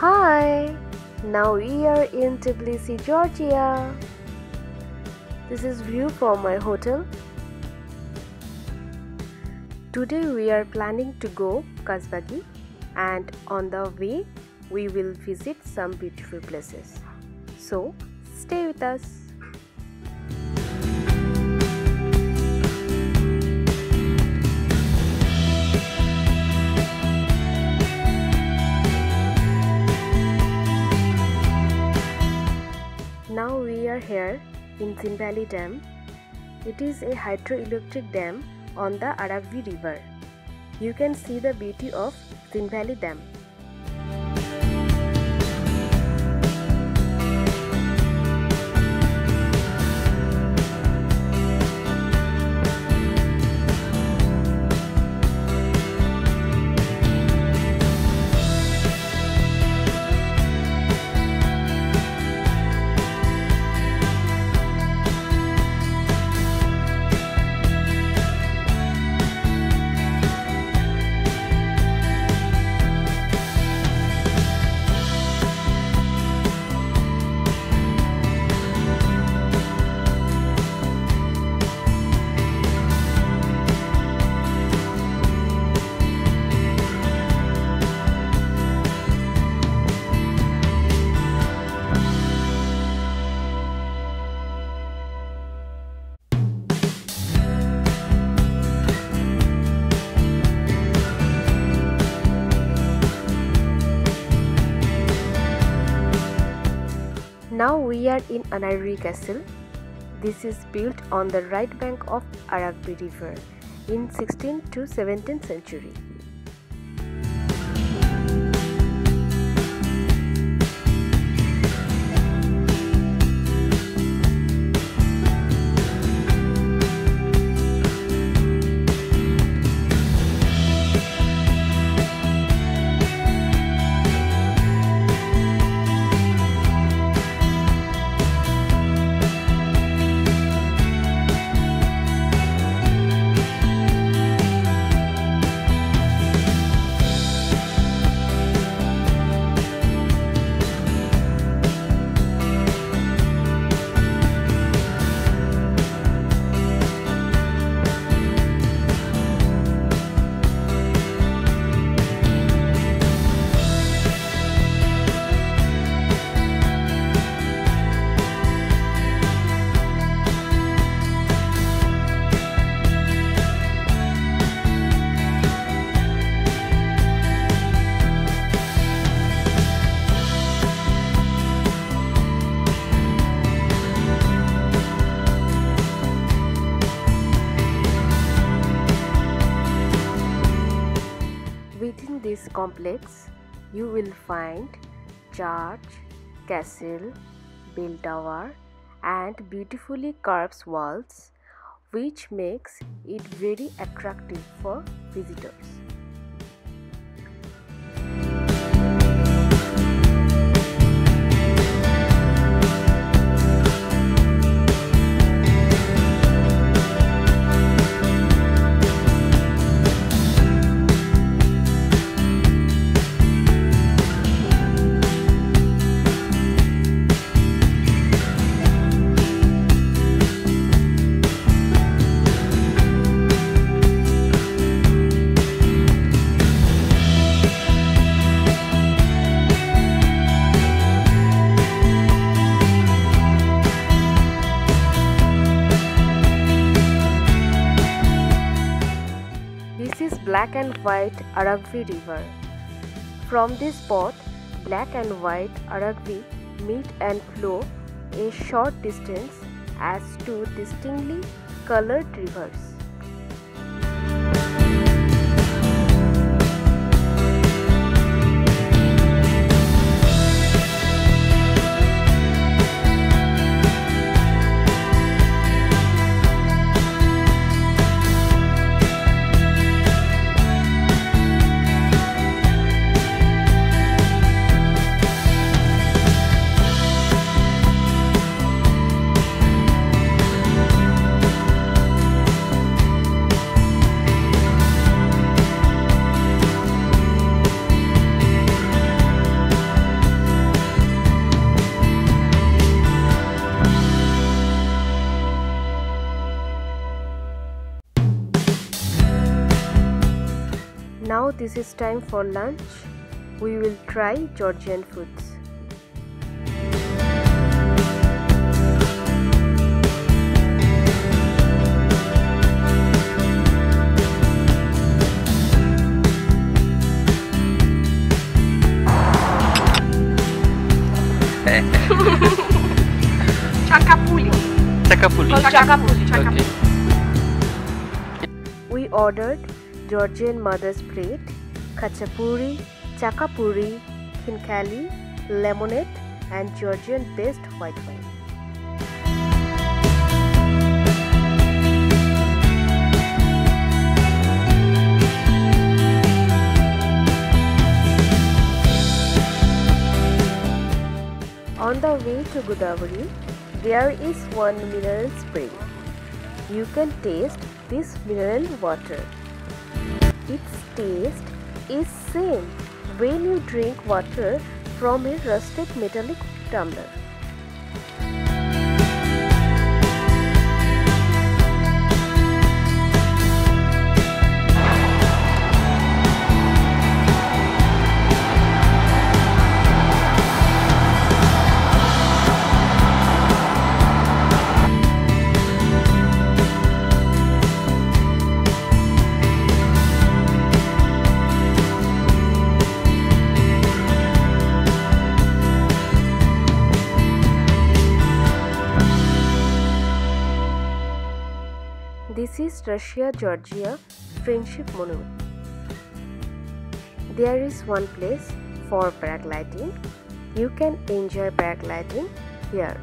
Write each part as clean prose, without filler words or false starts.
Hi! Now we are in Tbilisi, Georgia. This is view from my hotel. Today we are planning to go Kazbegi, and on the way we will visit some beautiful places. So stay with us. Now we are here in Zhinvali Dam. It is a hydroelectric dam on the Aragvi river. You can see the beauty of Zhinvali Dam. Now we are in Ananuri castle. This is built on the right bank of Aragvi river in 16th to 17th century. Within this complex, you will find church, castle, bell tower and beautifully carved walls, which makes it very attractive for visitors. This is black and white Aragvi river. From this spot, black and white Aragvi meet and flow a short distance as two distinctly colored rivers. this is time for lunch. We will try Georgian foods. Chakapuli. We ordered Georgian mother's plate, khachapuri, chakapuri, khinkali, lemonade and Georgian best white wine. On the way to Gudauri, there is one mineral spring. You can taste this mineral water. Its taste is same when you drink water from a rusted metallic tumbler. This is Russia-Georgia Friendship Monument. There is one place for paragliding. You can enjoy paragliding here.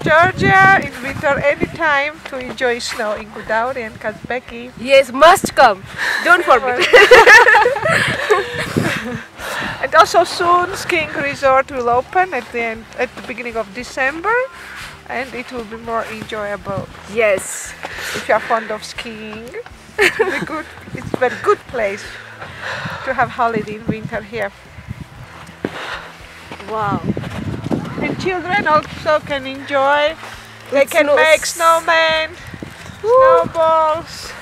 Georgia in winter anytime to enjoy snow in Gudauri and Kazbegi. Yes, must come. Don't forget. And also soon skiing resort will open at the beginning of December, and it will be more enjoyable. Yes. If you are fond of skiing, it will be good. It's a very good place to have holiday in winter here. Wow. And children also can enjoy. They can make snowmen, snowballs,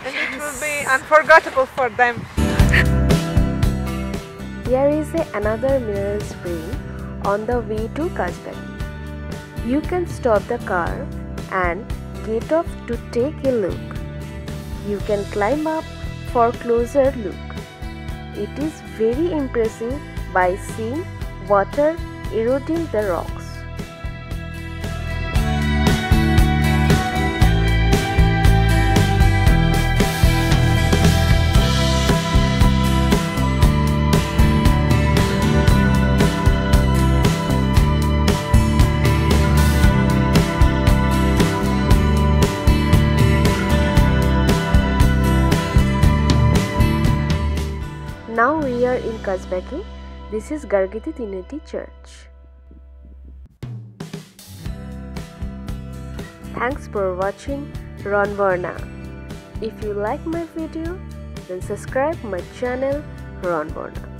and it will be unforgettable for them. There is another mineral spring on the way to Kazbegi. You can stop the car and get off to take a look. You can climb up for closer look. It is very impressive by seeing water eroding the rocks. Kazbegi. This is Gargiti Trinity Church. Thanks for watching Ron Varna. If you like my video, then subscribe my channel Ron Varna.